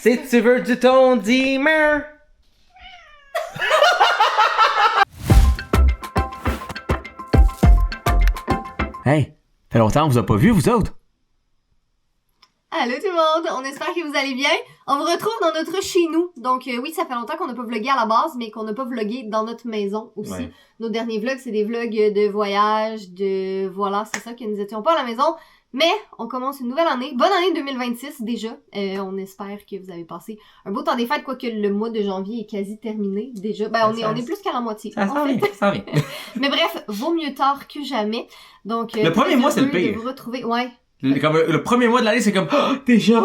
Si tu veux du ton, dis-moi. Hey, fait longtemps qu'on vous a pas vu, vous autres? Allô tout le monde, on espère que vous allez bien. On vous retrouve dans notre chez nous. Donc oui, ça fait longtemps qu'on n'a pas vlogué à la base, mais qu'on n'a pas vlogué dans notre maison aussi. Ouais. Nos derniers vlogs, c'est des vlogs de voyage, de... Voilà, c'est ça que nous étions pas à la maison. Mais on commence une nouvelle année. Bonne année 2026 déjà. On espère que vous avez passé un beau temps des fêtes, quoique le mois de janvier est quasi terminé déjà. Ben on est plus qu'à la moitié. Ça s'en vient, ça s'en vient. Mais bref, vaut mieux tard que jamais. Donc le premier mois, c'est le pire. De vous retrouver. Ouais. Le premier mois de l'année, c'est comme oh, déjà.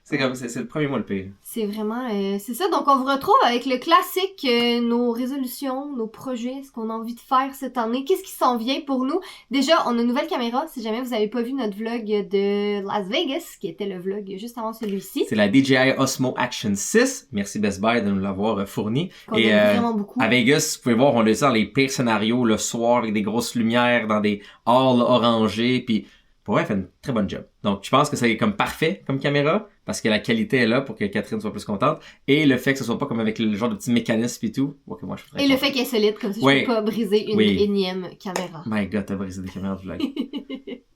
C'est comme c'est le premier mois le pire. C'est vraiment c'est ça. Donc on vous retrouve avec le classique, nos résolutions, nos projets, ce qu'on a envie de faire cette année, qu'est-ce qui s'en vient pour nous. Déjà, on a une nouvelle caméra. Si jamais vous avez pas vu notre vlog de Las Vegas, qui était le vlog juste avant celui-ci. C'est la DJI Osmo Action 6. Merci Best Buy de nous l'avoir fourni. Qu'on aime vraiment beaucoup. À Vegas, vous pouvez voir, on l'a dans les pires scénarios le soir avec des grosses lumières dans des halls orangés, puis pour vrai, elle fait une très bonne job. Donc, je pense que c'est comme parfait comme caméra, parce que la qualité est là pour que Catherine soit plus contente. Et le fait que ce soit pas comme avec le genre de petits mécanismes et tout. Okay, moi, je suis très et content. le fait qu'elle est solide, comme ça, oui. je peux pas briser une énième caméra. My God, t'as brisé des caméras de vlog.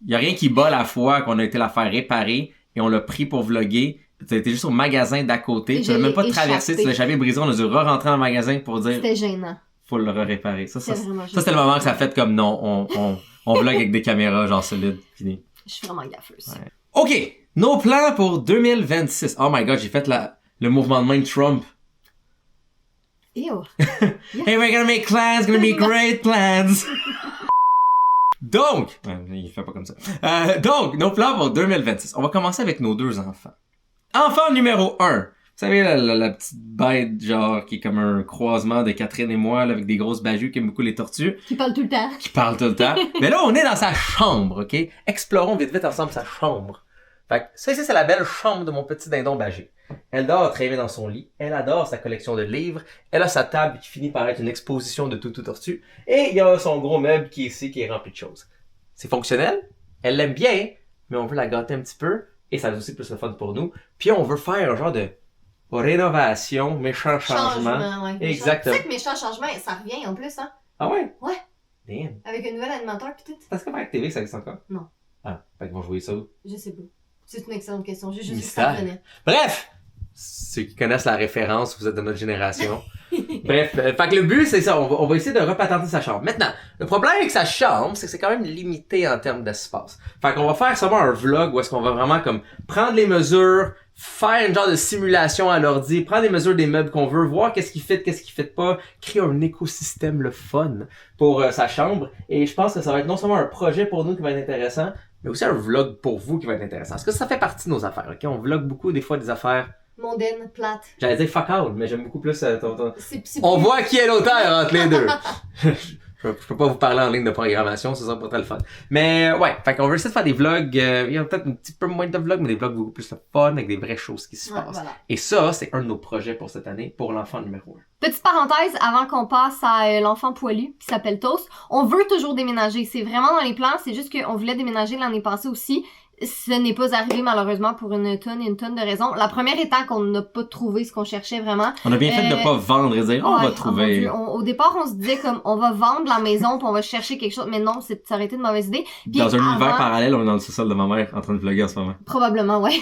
Y a rien qui bat la fois qu'on a été la faire réparer et on l'a pris pour vlogger. Tu été juste au magasin d'à côté. Tu l'as même pas traversé, tu l'as jamais brisé. On a dû re-rentrer dans le magasin pour dire... C'était gênant. Faut le réparer. Ça c'était le moment que ça a fait comme non, on vlog avec des caméras genre solides. Fini. Je suis vraiment gaffeuse. Ouais. OK, nos plans pour 2026. Oh my God, j'ai fait le mouvement de main de Trump. Ew. Hey, we're gonna make plans, gonna be great plans. Donc, il fait pas comme ça. Donc, nos plans pour 2026. On va commencer avec nos deux enfants. Enfant numéro 1. Vous savez, la petite bête, genre, qui est comme un croisement de Catherine et moi, là, avec des grosses bajues qui aiment beaucoup les tortues. Qui parle tout le temps. Qui parle tout le temps. Mais là, on est dans sa chambre, OK? Explorons vite ensemble sa chambre. Fait que ça ici, c'est la belle chambre de mon petit dindon bagé. Elle dort très bien dans son lit. Elle adore sa collection de livres. Elle a sa table qui finit par être une exposition de Toutou Tortue. Et il y a son gros meuble qui est ici, qui est rempli de choses. C'est fonctionnel. Elle l'aime bien, mais on veut la gâter un petit peu. Et ça a aussi plus le fun pour nous. Puis on veut faire un genre de rénovation, méchant changement. Ouais. Exactement. Tu sais que méchant changement, ça revient en plus, hein? Ah ouais? Ouais. Damn. Avec un nouvel animateur pis tout. Est-ce que avec TV, ça existe encore? Non. Ah, fait qu'ils vont jouer ça où? Je sais pas. C'est une excellente question. J'ai juste Mystère. ça revenait. Bref! Ceux qui connaissent la référence, vous êtes de notre génération. Bref, fait que le but, c'est ça. On va essayer de repatenter sa chambre. Maintenant, le problème avec sa chambre, c'est que c'est quand même limité en termes d'espace. Fait qu'on va faire seulement un vlog où est-ce qu'on va vraiment comme prendre les mesures, faire une genre de simulation à l'ordi, prendre les mesures des meubles qu'on veut, voir qu'est-ce qui fit, qu'est-ce qui fit pas, créer un écosystème le fun pour sa chambre. Et je pense que ça va être non seulement un projet pour nous qui va être intéressant, mais aussi un vlog pour vous qui va être intéressant. Parce que ça fait partie de nos affaires, ok? On vlog beaucoup des fois des affaires mondaine, plate. J'allais dire fuck all, mais j'aime beaucoup plus ton... C'est On plus... voit qui est l'auteur entre les deux. Je peux pas vous parler en ligne de programmation, ça sera pas très le fun. Mais ouais, fait qu'on veut essayer de faire des vlogs, il y a peut-être un petit peu moins de vlogs, mais des vlogs beaucoup plus fun, avec des vraies choses qui se passent. Voilà. Et ça, c'est un de nos projets pour cette année, pour l'enfant numéro 1. Petite parenthèse avant qu'on passe à l'enfant poilu qui s'appelle Toast. On veut toujours déménager. C'est vraiment dans les plans. C'est juste qu'on voulait déménager l'année passée aussi. Ce n'est pas arrivé malheureusement pour une tonne de raisons. La première étant qu'on n'a pas trouvé ce qu'on cherchait vraiment. On a bien fait de pas vendre et dire on va trouver. Au départ, on se disait comme on va vendre la maison puis on va chercher quelque chose, mais non, ça aurait été une mauvaise idée. Puis dans un univers parallèle, on est dans le sous-sol de ma mère en train de vlogger en ce moment. Probablement, ouais.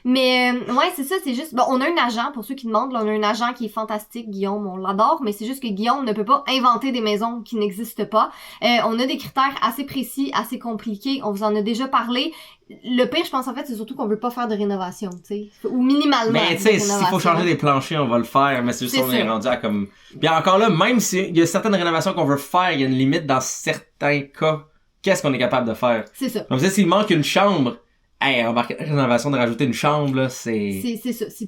Mais ouais, c'est ça, c'est juste... Bon, on a un agent, pour ceux qui demandent, là, on a un agent qui est fantastique, Guillaume, on l'adore, mais c'est juste que Guillaume ne peut pas inventer des maisons qui n'existent pas. On a des critères assez précis, assez compliqués, on vous en a déjà parlé. Le pire, je pense, en fait, c'est surtout qu'on veut pas faire de rénovation, tu sais. Ou minimalement. Mais tu sais, s'il faut changer des planchers, on va le faire, mais c'est juste qu'on est rendu à comme... Puis encore là, même s'il y a certaines rénovations qu'on veut faire, il y a une limite dans certains cas. Qu'est-ce qu'on est capable de faire? C'est ça. Comme ça, s'il manque une chambre, embarquer la rénovation de rajouter une chambre, là, c'est... C'est ça. C'est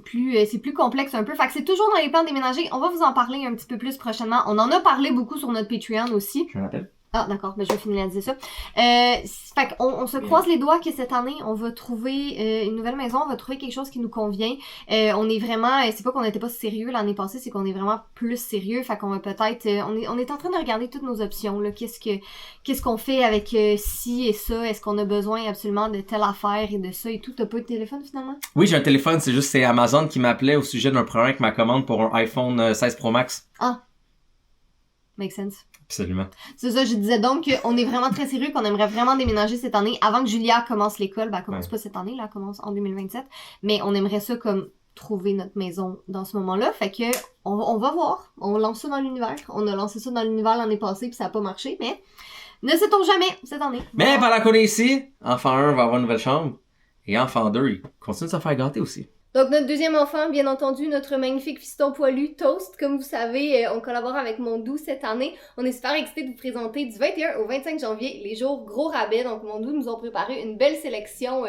plus complexe un peu. Fait que c'est toujours dans les plans de déménager. On va vous en parler un petit peu plus prochainement. On en a parlé beaucoup sur notre Patreon aussi. Je me rappelle. Ah, d'accord, mais je vais finaliser ça. Fait qu'on se croise les doigts que cette année, on va trouver une nouvelle maison, on va trouver quelque chose qui nous convient. On est vraiment, c'est pas qu'on n'était pas sérieux l'année passée, c'est qu'on est vraiment plus sérieux. Fait qu'on va peut-être, on est en train de regarder toutes nos options. Là, qu'est-ce qu'on fait avec ci et ça? Est-ce qu'on a besoin absolument de telle affaire et de ça et tout? T'as pas de téléphone finalement? Oui, j'ai un téléphone, c'est Amazon qui m'appelait au sujet d'un problème avec ma commande pour un iPhone 16 Pro Max. Ah, make sense. Absolument. C'est ça, je disais donc qu'on est vraiment très sérieux, qu'on aimerait vraiment déménager cette année avant que Julia commence l'école. Ben, elle commence pas cette année, là, elle commence en 2027. Mais on aimerait ça comme trouver notre maison dans ce moment-là. Fait que on va voir. On lance ça dans l'univers. On a lancé ça dans l'univers l'année passée puis ça a pas marché, mais ne sait-on jamais cette année. Mais pendant qu'on est ici, enfant 1 va avoir une nouvelle chambre. Et enfant 2, il continue de se faire gâter aussi. Donc, notre deuxième enfant, bien entendu, notre magnifique fiston poilu, Toast. Comme vous savez, on collabore avec Mondou cette année. On est super excités de vous présenter du 21 au 25 janvier les jours gros rabais. Donc, Mondou nous ont préparé une belle sélection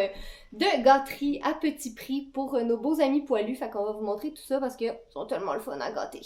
de gâteries à petit prix pour nos beaux amis poilus. Fait qu'on va vous montrer tout ça parce qu'ils sont tellement le fun à gâter.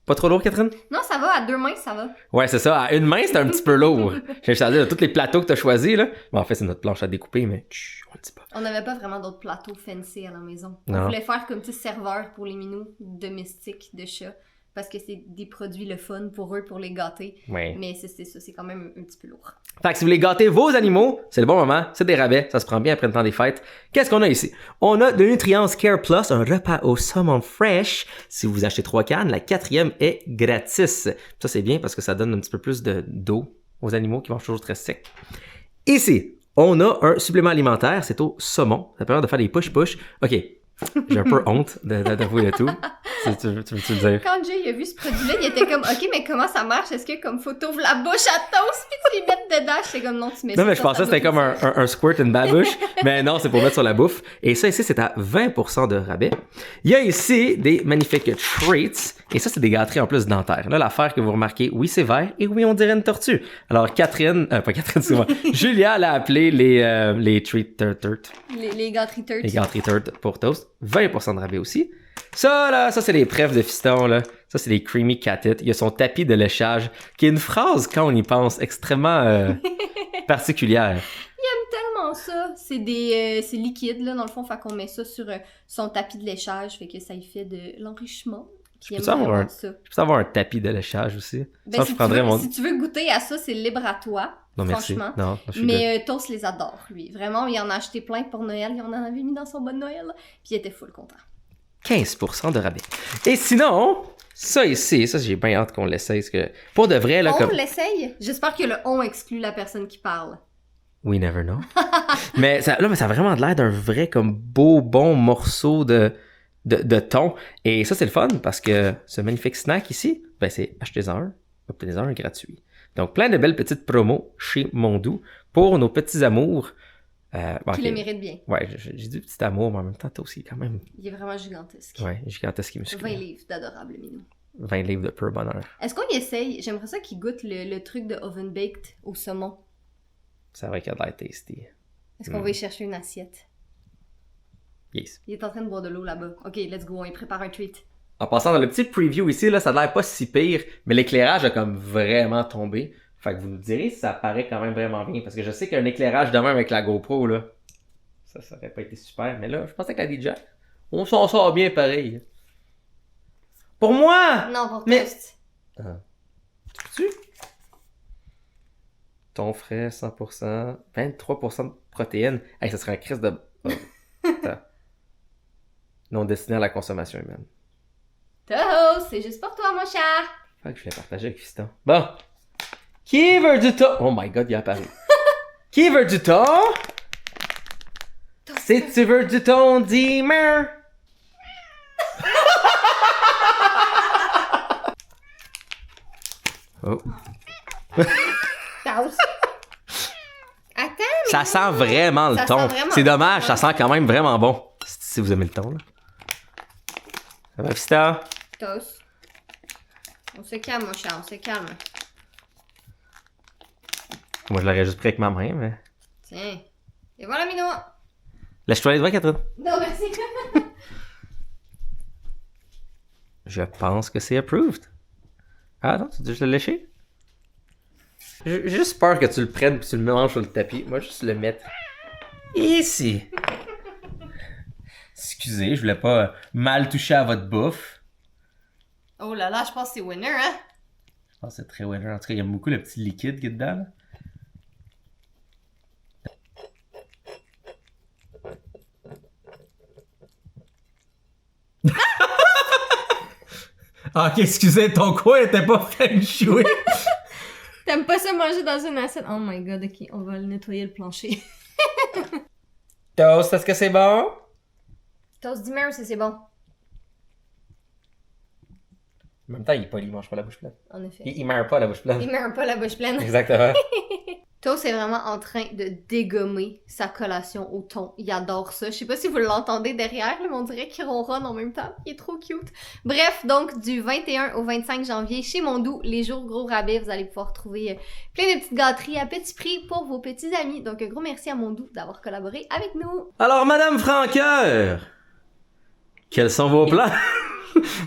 Pas trop lourd, Catherine? Non, ça va. À 2 mains, ça va. Ouais, c'est ça. À une main, c'est un petit peu lourd. J'ai choisi de tous les plateaux que t'as choisis, là. Bon, en fait, c'est notre planche à découper, mais on le dit pas. On n'avait pas vraiment d'autres plateaux fancy à la maison. Non. On voulait faire comme petit serveur pour les minous domestiques de chats. Parce que c'est des produits le fun pour eux, pour les gâter. Ouais. Mais c'est ça, c'est quand même un petit peu lourd. Fait que si vous voulez gâter vos animaux, c'est le bon moment, c'est des rabais, ça se prend bien après le temps des fêtes. Qu'est-ce qu'on a ici? On a de Nutrients Care Plus, un repas au saumon fresh. Si vous achetez 3 cannes, la 4e est gratis. Ça, c'est bien parce que ça donne un petit peu plus d'eau aux animaux qui mangent toujours très sec. Ici, on a un supplément alimentaire, c'est au saumon. Ça permet de faire des push-push. OK, j'ai un peu honte d'avouer le tout. Tu veux le dire? Quand Jay a vu ce produit-là, il était comme, OK, mais comment ça marche? Est-ce que comme faut t'ouvres la bouche à toast puis tu les mets dedans? J'étais comme, non, tu mets ça. Non, mais je pensais que c'était comme un squirt in babouche. Mais non, c'est pour mettre sur la bouffe. Et ça ici, c'est à 20% de rabais. Il y a ici des magnifiques treats. Et ça, c'est des gâteries en plus dentaires. Là, l'affaire que vous remarquez, oui, c'est vert. Et oui, on dirait une tortue. Alors, pas Catherine, souvent. Julia l'a appelé les treat turt. Les gâteries turt. Les gâteries turt pour toast. 20% de rabais aussi. Ça, là, ça, c'est les preuves de fiston, là. Ça, c'est les creamy cat it. Il y a son tapis de léchage, qui est une phrase, quand on y pense, extrêmement particulière. Il aime tellement ça. C'est liquide, là, dans le fond. Fait qu'on met ça sur son tapis de léchage. Fait que ça y fait de l'enrichissement. Je peux avoir un tapis de léchage aussi. Ben, ça, si tu veux goûter à ça, c'est libre à toi. Non, franchement. Merci. Non, mais Toast les adore, lui. Vraiment, il en a acheté plein pour Noël. Il en avait mis dans son bon Noël. Puis il était full content. 15% de rabais. Et sinon, ça ici, ça j'ai bien hâte qu'on l'essaye. Parce que pour de vrai, là, on l'essaye? J'espère que le on exclut la personne qui parle. We never know. mais ça a vraiment l'air d'un vrai comme beau, bon morceau de thon. Et ça, c'est le fun parce que ce magnifique snack ici, ben c'est achetez-en un, obtenez-en un gratuit. Donc, plein de belles petites promos chez Mondou pour nos petits amours. Qui le mérite bien. Ouais, j'ai dit petit amour, mais en même temps, toi aussi, quand même. Il est vraiment gigantesque. Ouais, gigantesque et musclé. 20 livres d'adorable minou. 20 livres de pur bonheur. Est-ce qu'on y essaye? J'aimerais ça qu'il goûte le truc de oven baked au saumon. C'est vrai qu'il a de l'air tasty. Est-ce qu'on va y chercher une assiette? Yes. Il est en train de boire de l'eau là-bas. Ok, let's go, il prépare un treat. En passant dans le petit preview ici, là, ça a l'air pas si pire, mais l'éclairage a comme vraiment tombé. Fait que vous nous direz si ça paraît quand même vraiment bien. Parce que je sais qu'un éclairage de même avec la GoPro, là, ça aurait pas été super. Mais là, je pensais que la DJI, on s'en sort bien pareil. Pour moi! Non, pour mais... Toast. Tu Thon frais, 100%, 23% de protéines. Hey, ça serait un crise de... non destiné à la consommation humaine. Toast, c'est juste pour toi, mon chat. Fait que je l'ai partagé avec Fiston. Bon. Qui veut du thon? Oh my god, il est apparu. Qui veut du thon? Si tu veux du thon, dis-moi. Oh. Toast. Attends, mais Ça sent vraiment le thon. C'est dommage, ça sent quand même vraiment bon. Si vous aimez le thon, là. Ça va, Fiston? Toast. On se calme, mon chat, on se calme. Moi, je l'aurais juste pris avec ma main, mais... Tiens. Et voilà, Minou. Laisse-toi les doigts, Catherine. Non, merci. Je pense que c'est approved. Ah, attends, tu veux juste le lécher? J'ai juste peur que tu le prennes et tu le manges sur le tapis. Moi, juste le mettre ici. Excusez, je voulais pas mal toucher à votre bouffe. Oh là là, je pense que c'est winner, hein? Je pense que c'est très winner. En tout cas, il y a beaucoup le petit liquide qui est dedans. Là. Ah, ok, excusez, ton coin était pas feng shui. T'aimes pas ça manger dans une assiette? Oh my god, ok, on va le nettoyer le plancher. Toast, est-ce que c'est bon? Toast d'humeur, c'est bon. En même temps, il est poli, il mange pas la bouche pleine. En effet. Il meurt pas la bouche pleine. Il meurt pas la bouche pleine. Exactement. Toast est vraiment en train de dégommer sa collation au thon. Il adore ça. Je sais pas si vous l'entendez derrière, mais on dirait qu'il ronronne en même temps. Il est trop cute. Bref, donc du 21 au 25 janvier, chez Mondou, les jours gros rabais, vous allez pouvoir trouver plein de petites gâteries à petit prix pour vos petits amis. Donc un gros merci à Mondou d'avoir collaboré avec nous. Alors, Madame Franqueur, quels sont vos plans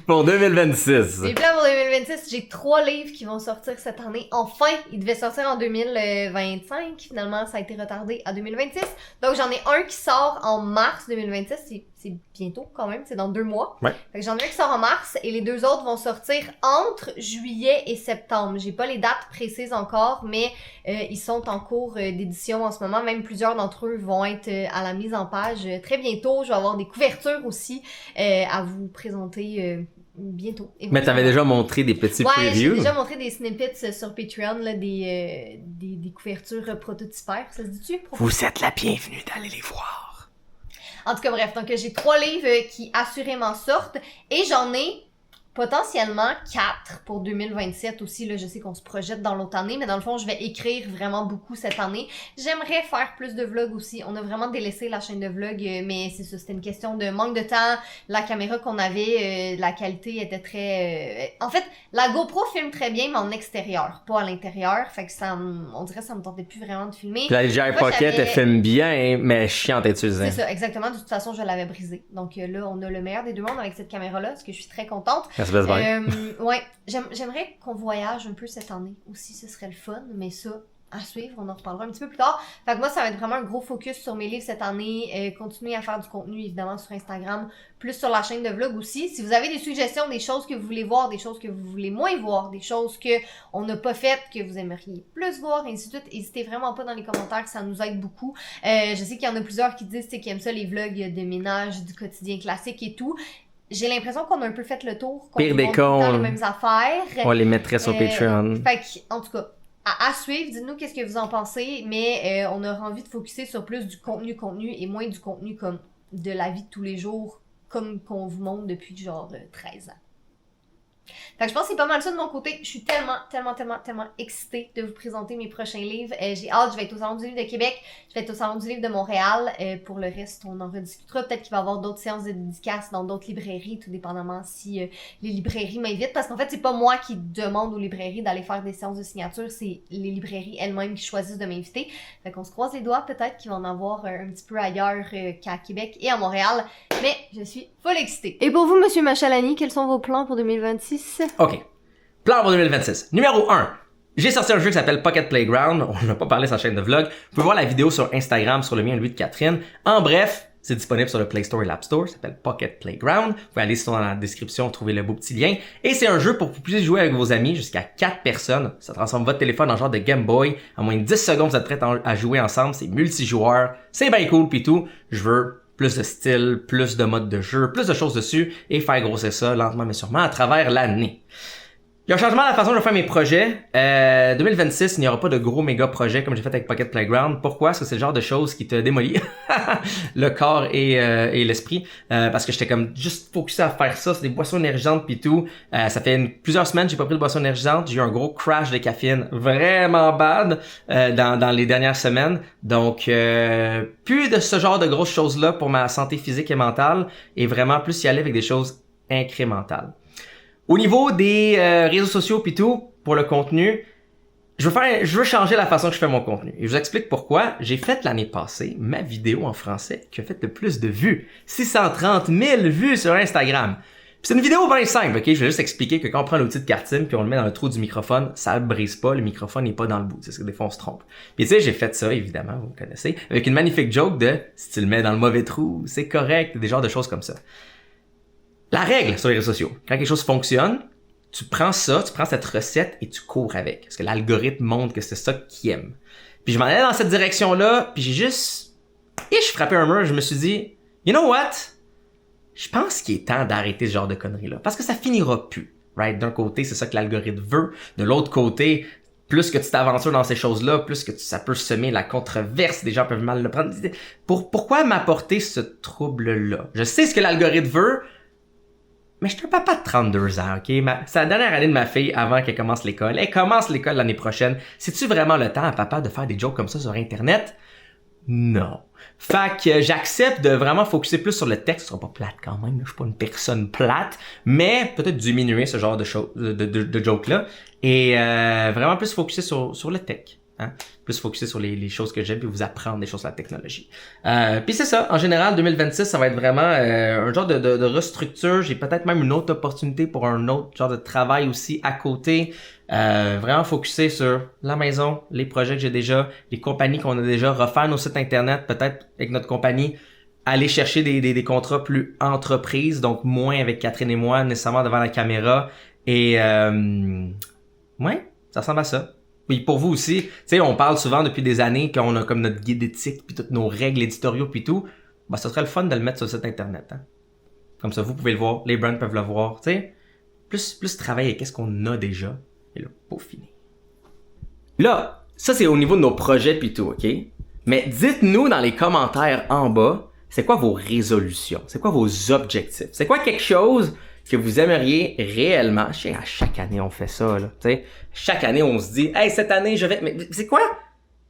pour 2026? Les plans pour 2026, j'ai 3 livres qui vont sortir cette année. Enfin, ils devaient sortir en 2025. Finalement, ça a été retardé à 2026. Donc, j'en ai un qui sort en mars 2026. C'est bientôt quand même, c'est dans 2 mois. Ouais. Fait que j'en ai un qui sort en mars et les 2 autres vont sortir entre juillet et septembre. J'ai pas les dates précises encore, mais ils sont en cours d'édition en ce moment. Même plusieurs d'entre eux vont être à la mise en page très bientôt. Je vais avoir des couvertures aussi à vous présenter bientôt. Mais t'avais déjà montré des petits Ouais, j'ai previews. déjà montré des snippets sur Patreon, là, des couvertures prototypaires, ça se dit-tu? Vous êtes la bienvenue d'aller les voir. En tout cas, bref, donc j'ai 3 livres qui assurément sortent et j'en ai potentiellement 4 pour 2027 aussi. Là, je sais qu'on se projette dans l'autre année, mais dans le fond, je vais écrire vraiment beaucoup cette année. J'aimerais faire plus de vlogs aussi. On a vraiment délaissé la chaîne de vlogs, mais c'est ça, c'était une question de manque de temps. La caméra qu'on avait, la qualité était très... En fait, la GoPro filme très bien, mais en extérieur, pas à l'intérieur. Fait que ça, on dirait que ça me tentait plus vraiment de filmer. Puis la DJI Moi, Pocket, j'avais- elle filme bien, mais chiante à utiliser. C'est ça, exactement. De toute façon, je l'avais brisée. Donc là, on a le meilleur des deux mondes avec cette caméra-là, ce que je suis très contente. Ça se passe bien. Ouais, j'aimerais qu'on voyage un peu cette année aussi, ce serait le fun, mais ça, à suivre, on en reparlera un petit peu plus tard. Fait que moi, ça va être vraiment un gros focus sur mes livres cette année, continuer à faire du contenu évidemment sur Instagram, plus sur la chaîne de vlog aussi. Si vous avez des suggestions, des choses que vous voulez voir, des choses que vous voulez moins voir, des choses que on n'a pas faites, que vous aimeriez plus voir, et ainsi de suite, n'hésitez vraiment pas dans les commentaires, ça nous aide beaucoup. Je sais qu'il y en a plusieurs qui disent qu'ils aiment ça, les vlogs de ménage, du quotidien classique et tout. J'ai l'impression qu'on a un peu fait le tour. Pire des montre tout le temps cons. les mêmes affaires. On les mettrait sur Patreon. Fait que, en tout cas, à suivre, dites-nous qu'est-ce que vous en pensez, mais on aura envie de focuser sur plus du contenu et moins du contenu comme de la vie de tous les jours, comme qu'on vous montre depuis genre 13 ans. Fait que je pense que c'est pas mal ça de mon côté. Je suis tellement excitée de vous présenter mes prochains livres. J'ai hâte, je vais être au Salon du Livre de Québec, je vais être au Salon du Livre de Montréal. Pour le reste, on en rediscutera. Peut-être qu'il va y avoir d'autres séances de dédicaces dans d'autres librairies, tout dépendamment si les librairies m'invitent. Parce qu'en fait, c'est pas moi qui demande aux librairies d'aller faire des séances de signature, c'est les librairies elles-mêmes qui choisissent de m'inviter. Fait qu'on se croise les doigts, peut-être qu'il va en avoir un petit peu ailleurs qu'à Québec et à Montréal. Mais je suis full excitée. Et pour vous, Monsieur Machalani, quels sont vos plans pour 2026? OK. Plan pour 2026. Numéro 1. J'ai sorti un jeu qui s'appelle Pocket Playground. On n'a pas parlé sur la chaîne de vlog. Vous pouvez voir la vidéo sur Instagram, sur le mien, lui de Catherine. En bref, c'est disponible sur le Play Store et l'App Store. Ça s'appelle Pocket Playground. Vous pouvez aller dans la description, trouver le beau petit lien. Et c'est un jeu pour que vous puissiez jouer avec vos amis jusqu'à 4 personnes. Ça transforme votre téléphone en genre de Game Boy. En moins de 10 secondes, vous êtes prêts à jouer ensemble. C'est multijoueur. C'est bien cool pis tout. Je veux plus de style, plus de modes de jeu, plus de choses dessus et faire grossir ça lentement mais sûrement à travers l'année. Il y a un changement à la façon de faire mes projets. 2026, il n'y aura pas de gros méga projets comme j'ai fait avec Pocket Playground. Pourquoi? Parce que c'est le genre de choses qui te démolit le corps et l'esprit. Parce que j'étais comme juste focusé à faire ça. C'est des boissons énergisantes pis tout. Ça fait plusieurs semaines que j'ai pas pris de boissons énergisantes. J'ai eu un gros crash de caféine vraiment bad dans les dernières semaines. Donc, plus de ce genre de grosses choses-là pour ma santé physique et mentale. Et vraiment plus y aller avec des choses incrémentales. Au niveau des réseaux sociaux pis tout, pour le contenu, je veux changer la façon que je fais mon contenu. Et je vous explique pourquoi. J'ai fait l'année passée ma vidéo en français qui a fait le plus de vues. 630 000 vues sur Instagram. c'est une vidéo bien simple, ok? Je vais juste expliquer que quand on prend l'outil de karting puis on le met dans le trou du microphone, ça ne brise pas, le microphone n'est pas dans le bout. C'est ce que des fois on se trompe. Puis tu sais, j'ai fait ça, évidemment, vous me connaissez, avec une magnifique joke de si tu le mets dans le mauvais trou, c'est correct, des genres de choses comme ça. La règle sur les réseaux sociaux, quand quelque chose fonctionne, tu prends cette recette et tu cours avec. Parce que l'algorithme montre que c'est ça qu'il aime. Puis je m'en allais dans cette direction-là, puis j'ai juste... je frappais un mur, je me suis dit, you know what? Je pense qu'il est temps d'arrêter ce genre de conneries-là. Parce que ça finira plus. Right? D'un côté, c'est ça que l'algorithme veut. De l'autre côté, plus que tu t'aventures dans ces choses-là, plus que ça peut semer la controverse. Des gens peuvent mal le prendre. Pourquoi m'apporter ce trouble-là? Je sais ce que l'algorithme veut, mais je suis un papa de 32 ans, ok? C'est la dernière année de ma fille avant qu'elle commence l'école. Elle commence l'école l'année prochaine. C'est-tu vraiment le temps à papa de faire des jokes comme ça sur Internet? Non. Fait que j'accepte de vraiment focuser plus sur le texte. Ce sera pas plate quand même, là. Je suis pas une personne plate, mais peut-être diminuer ce genre de choses, de jokes-là. Et vraiment plus focuser sur le tech. Hein? Plus focuser sur les choses que j'aime puis vous apprendre des choses sur la technologie. Puis c'est ça, en général 2026 ça va être vraiment un genre de restructure. J'ai peut-être même une autre opportunité pour un autre genre de travail aussi à côté. Vraiment focuser sur la maison, les projets que j'ai déjà, les compagnies qu'on a déjà, refaire nos sites internet, peut-être avec notre compagnie, aller chercher des contrats plus entreprises, donc moins avec Catherine et moi nécessairement devant la caméra. Et ouais, ça ressemble à ça. Puis pour vous aussi, tu sais, on parle souvent depuis des années qu'on a comme notre guide éthique puis toutes nos règles éditoriaux puis tout. Ben, ce serait le fun de le mettre sur le site internet. Hein? Comme ça, vous pouvez le voir, les brands peuvent le voir. Tu sais, plus travailler avec ce qu'on a déjà et le peaufiner. Là, ça c'est au niveau de nos projets puis tout, ok? Mais dites-nous dans les commentaires en bas, c'est quoi vos résolutions? C'est quoi vos objectifs? C'est quoi quelque chose que vous aimeriez réellement? Je sais, à chaque année on fait ça, là. Tu sais, chaque année on se dit, hey, cette année je vais. Mais c'est quoi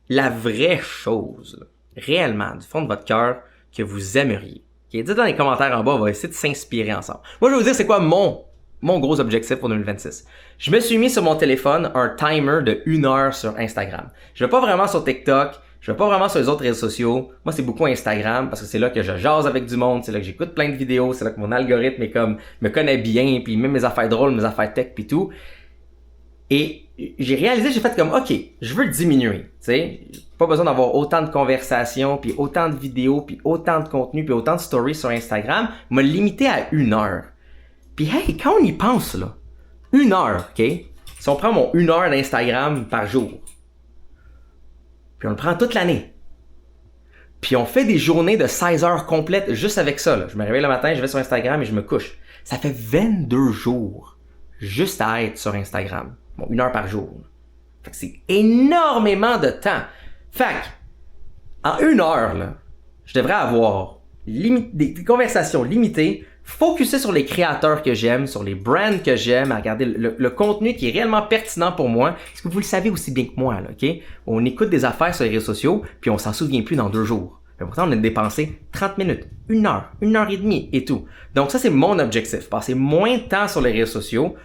la vraie chose, là, réellement, du fond de votre cœur, que vous aimeriez? Okay? Dites dans les commentaires en bas, on va essayer de s'inspirer ensemble. Moi, je vais vous dire c'est quoi mon gros objectif pour 2026. Je me suis mis sur mon téléphone un timer de 1 heure sur Instagram. Je vais pas vraiment sur TikTok. Je vais pas vraiment sur les autres réseaux sociaux. Moi, c'est beaucoup Instagram parce que c'est là que je jase avec du monde, c'est là que j'écoute plein de vidéos, c'est là que mon algorithme est comme me connaît bien, puis même mes affaires drôles, mes affaires tech puis tout. Et j'ai réalisé, j'ai fait comme OK, je veux diminuer, tu sais, pas besoin d'avoir autant de conversations, puis autant de vidéos, puis autant de contenu, puis autant de stories sur Instagram, me limiter à 1 heure. Puis hey, quand on y pense là, 1 heure, OK? Si on prend mon 1 heure d'Instagram par jour, puis on le prend toute l'année. Puis on fait des journées de 16 heures complètes juste avec ça. Là. Je me réveille le matin, je vais sur Instagram et je me couche. Ça fait 22 jours juste à être sur Instagram. Bon, 1 heure par jour. Fait que c'est énormément de temps. Fait que, en 1 heure, là, je devrais avoir des conversations limitées, focuser sur les créateurs que j'aime, sur les brands que j'aime, à regarder le contenu qui est réellement pertinent pour moi. Parce que vous le savez aussi bien que moi, là, ok? On écoute des affaires sur les réseaux sociaux, puis on s'en souvient plus dans 2 jours. Mais pourtant, on a dépensé 30 minutes, 1 heure, 1 heure et demie et tout. Donc ça, c'est mon objectif. Passer moins de temps sur les réseaux sociaux,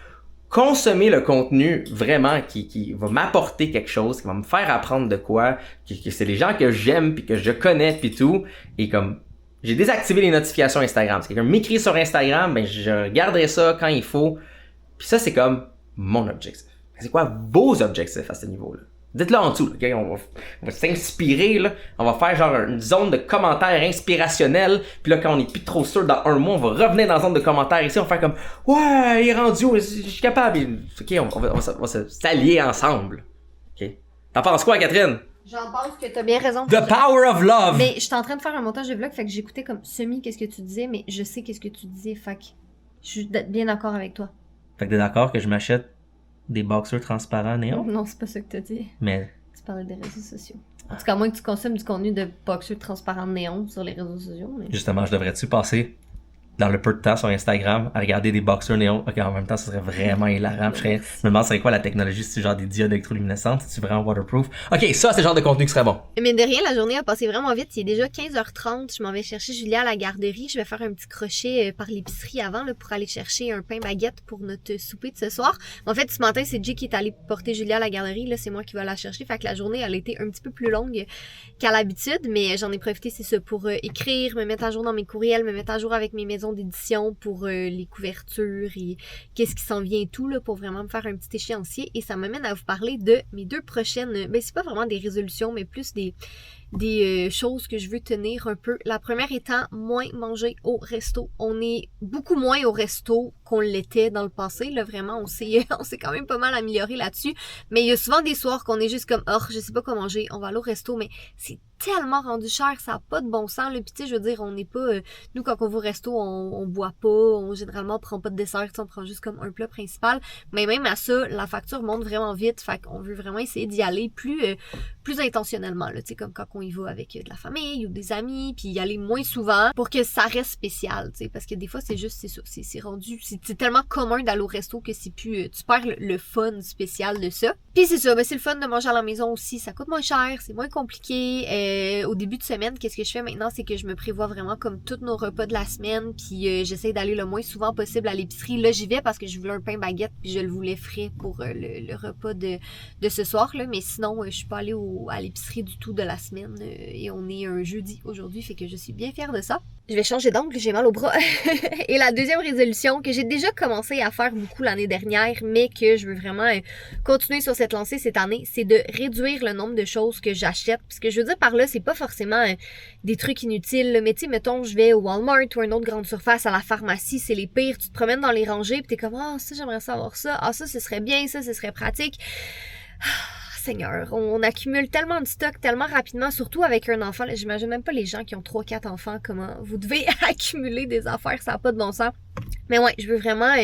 consommer le contenu vraiment qui va m'apporter quelque chose, qui va me faire apprendre de quoi, que c'est les gens que j'aime, puis que je connais, puis tout. Et comme j'ai désactivé les notifications Instagram. Si quelqu'un m'écrit sur Instagram, ben je regarderai ça quand il faut. Puis ça, c'est comme mon objectif. C'est quoi vos objectifs à ce niveau-là? Dites-le en dessous, ok? On va s'inspirer, là. On va faire genre une zone de commentaires inspirationnels. Puis là, quand on est plus trop sûr dans 1 mois, on va revenir dans la zone de commentaires ici. On va faire comme, ouais, il est rendu, je suis capable. Ok, on va s'allier ensemble. Ok? T'en penses quoi, Catherine? J'en pense que t'as bien raison. The power of love! Mais j'étais en train de faire un montage de vlog, fait que j'écoutais comme semi qu'est-ce que tu disais, mais je sais qu'est-ce que tu disais, fait que je suis bien d'accord avec toi. Fait que t'es d'accord que je m'achète des boxers transparents néon? Non, c'est pas ça que t'as dit. Mais... Tu parlais des réseaux sociaux. En tout cas, à moins que tu consommes du contenu de boxers transparents néon sur les réseaux sociaux. Mais... Justement, je devrais-tu passer dans le peu de temps sur Instagram à regarder des boxers néons? Ok, en même temps, ce serait vraiment hilarant. Je me demande c'est quoi la technologie, c'est genre des diodes électroluminescentes, c'est vraiment waterproof. Ok, ça c'est le genre de contenu qui serait bon. Mais de rien, la journée a passé vraiment vite. Il est déjà 15h30. Je m'en vais chercher Julia à la garderie. Je vais faire un petit crochet par l'épicerie avant là, pour aller chercher un pain baguette pour notre souper de ce soir. En fait, ce matin, c'est Jay qui est allé porter Julia à la garderie. Là, c'est moi qui vais la chercher. Fait que la journée, elle a été un petit peu plus longue qu'à l'habitude. Mais j'en ai profité, c'est ça, pour écrire, me mettre à jour dans mes courriels, me mettre à jour avec mes maisons maison d'édition pour les couvertures et qu'est-ce qui s'en vient et tout, là, pour vraiment me faire un petit échéancier. Et ça m'amène à vous parler de mes 2 prochaines, ben c'est pas vraiment des résolutions, mais plus des choses que je veux tenir un peu. La première étant moins manger au resto. On est beaucoup moins au resto qu'on l'était dans le passé. Là, vraiment, on s'est quand même pas mal amélioré là-dessus. Mais il y a souvent des soirs qu'on est juste comme, oh, je sais pas quoi manger, on va aller au resto, mais c'est tellement rendu cher, ça n'a pas de bon sens. Là. Puis tu sais, je veux dire, on n'est pas... nous, quand on va au resto, on boit pas, généralement, on prend pas de dessert, on prend juste comme un plat principal. Mais même à ça, la facture monte vraiment vite. Fait qu'on veut vraiment essayer d'y aller plus intentionnellement. Tu sais, comme quand on y va avec de la famille ou des amis, puis y aller moins souvent pour que ça reste spécial. Tu sais, parce que des fois, c'est juste, c'est ça, c'est rendu... C'est tellement commun d'aller au resto que c'est plus... tu perds le fun spécial de ça. Puis c'est ça, ben c'est le fun de manger à la maison aussi. Ça coûte moins cher, c'est moins compliqué. Au début de semaine, qu'est-ce que je fais maintenant, c'est que je me prévois vraiment comme tous nos repas de la semaine, puis j'essaie d'aller le moins souvent possible à l'épicerie. Là, j'y vais parce que je voulais un pain baguette, puis je le voulais frais pour le repas de ce soir, là. Mais sinon, je suis pas allée à l'épicerie du tout de la semaine, et on est un jeudi aujourd'hui, fait que je suis bien fière de ça. Je vais changer d'angle, j'ai mal au bras. Et la deuxième résolution que j'ai déjà commencé à faire beaucoup l'année dernière, mais que je veux vraiment continuer sur cette lancée cette année, c'est de réduire le nombre de choses que j'achète. Parce que je veux dire par là, c'est pas forcément des trucs inutiles. Mais tu sais, mettons, je vais au Walmart ou à une autre grande surface, à la pharmacie, c'est les pires. Tu te promènes dans les rangées pis t'es comme, ah, ça, j'aimerais savoir ça. Ah, ça, ce serait bien, ça, ce serait pratique. Seigneur, on accumule tellement de stock tellement rapidement, surtout avec un enfant. J'imagine même pas les gens qui ont 3-4 enfants, comment vous devez accumuler des affaires, ça n'a pas de bon sens. Mais ouais, je veux vraiment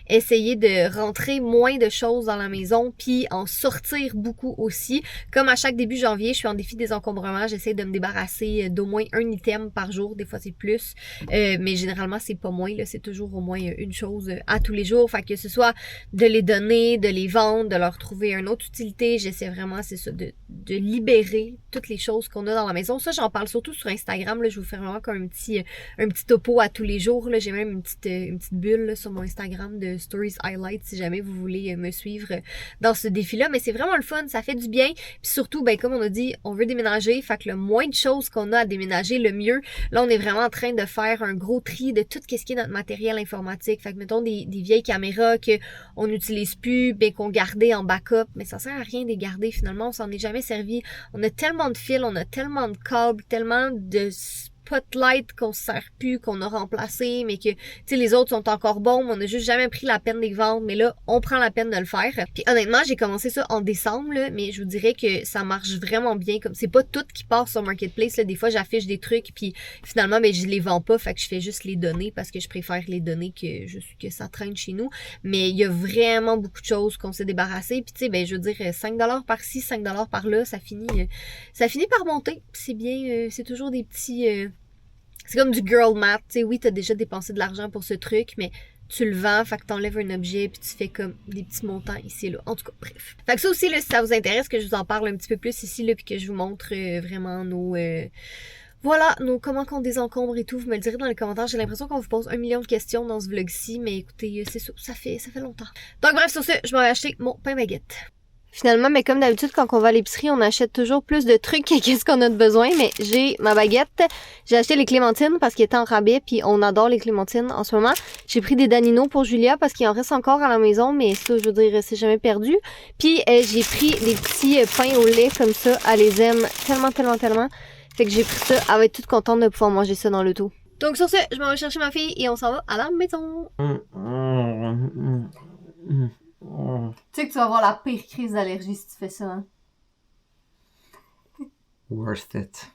essayer de rentrer moins de choses dans la maison, puis en sortir beaucoup aussi. Comme à chaque début janvier, je suis en défi des encombrements, j'essaie de me débarrasser d'au moins un item par jour, des fois c'est plus, mais généralement c'est pas moins, là, c'est toujours au moins une chose à tous les jours, fait que ce soit de les donner, de les vendre, de leur trouver une autre utilité, j'essaie vraiment, c'est ça, de libérer toutes les choses qu'on a dans la maison. Ça, j'en parle surtout sur Instagram, là, je vous fais vraiment comme un petit topo à tous les jours, là, j'ai même une petite bulle là, sur mon Instagram de Stories Highlights si jamais vous voulez me suivre dans ce défi-là. Mais c'est vraiment le fun, ça fait du bien. Puis surtout, ben comme on a dit, on veut déménager, fait que le moins de choses qu'on a à déménager, le mieux. Là, on est vraiment en train de faire un gros tri de tout ce qui est notre matériel informatique. Fait que mettons des vieilles caméras qu'on n'utilise plus, ben qu'on gardait en backup, mais ça sert à rien de les garder finalement, on s'en est jamais servi. On a tellement de fils, on a tellement de câbles, tellement de spotlight qu'on se sert plus, qu'on a remplacé, mais que, tu sais, les autres sont encore bons, mais on a juste jamais pris la peine de les vendre, mais là, on prend la peine de le faire. Puis honnêtement, j'ai commencé ça en décembre, là, mais je vous dirais que ça marche vraiment bien, comme c'est pas tout qui part sur Marketplace, là, des fois j'affiche des trucs, puis finalement, ben je les vends pas, fait que je fais juste les donner, parce que je préfère les donner que ça traîne chez nous, mais il y a vraiment beaucoup de choses qu'on s'est débarrassé, puis tu sais, ben je veux dire, 5$ par-ci, 5$ par-là, ça finit par monter, c'est bien, c'est toujours des petits... c'est comme du girl math, tu sais, oui, t'as déjà dépensé de l'argent pour ce truc, mais tu le vends, fait que t'enlèves un objet, puis tu fais comme des petits montants ici et là. En tout cas, bref. Fait que ça aussi, là, si ça vous intéresse, que je vous en parle un petit peu plus ici, là, puis que je vous montre vraiment voilà, comment qu'on désencombre et tout, vous me le direz dans les commentaires. J'ai l'impression qu'on vous pose 1 million de questions dans ce vlog-ci, mais écoutez, c'est ça fait longtemps. Donc bref, sur ce, je m'en vais acheter mon pain baguette. Finalement, mais comme d'habitude, quand on va à l'épicerie, on achète toujours plus de trucs qu'est-ce qu'on a de besoin. Mais j'ai ma baguette, j'ai acheté les clémentines parce qu'ils étaient en rabais, puis on adore les clémentines en ce moment. J'ai pris des Danino pour Julia parce qu'il en reste encore à la maison, mais ça, je veux dire, c'est jamais perdu. Puis j'ai pris des petits pains au lait comme ça, elle les aime tellement. Fait que j'ai pris ça, elle va être toute contente de pouvoir manger ça dans l'auto. Donc sur ce, je m'en vais chercher ma fille et on s'en va à la maison. Tu sais que tu vas avoir la pire crise d'allergie si tu fais ça, hein? Worth it.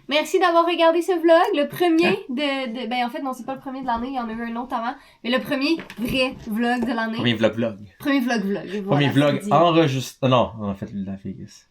Merci d'avoir regardé ce vlog, le premier ben en fait non, c'est pas le premier de l'année, il y en a eu un autre avant, mais le premier vrai vlog de l'année. Premier vlog. Premier vlog. Voilà, premier vlog enregistré. Non, en fait, la Vegas.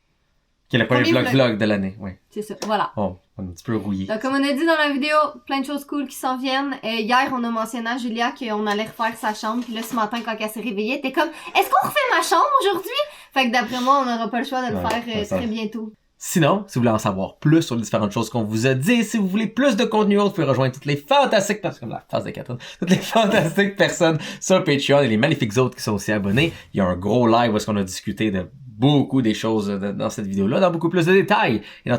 Qui est le premier vlog de l'année, oui. C'est ça, voilà. Oh, un petit peu rouillé. Donc, comme on a dit dans la vidéo, plein de choses cool qui s'en viennent. Hier, on a mentionné à Julia qu'on allait refaire sa chambre. Puis là, ce matin, quand elle s'est réveillée, elle était comme « Est-ce qu'on refait ma chambre aujourd'hui? » Fait que d'après moi, on n'aura pas le choix de le faire très bientôt. Sinon, si vous voulez en savoir plus sur les différentes choses qu'on vous a dit, si vous voulez plus de contenu autre, vous pouvez rejoindre toutes les fantastiques personnes, comme la phase de Catherine, toutes les fantastiques personnes sur Patreon et les magnifiques autres qui sont aussi abonnés. Il y a un gros live où est-ce qu'on a discuté de beaucoup des choses dans cette vidéo-là, dans beaucoup plus de détails et dans tout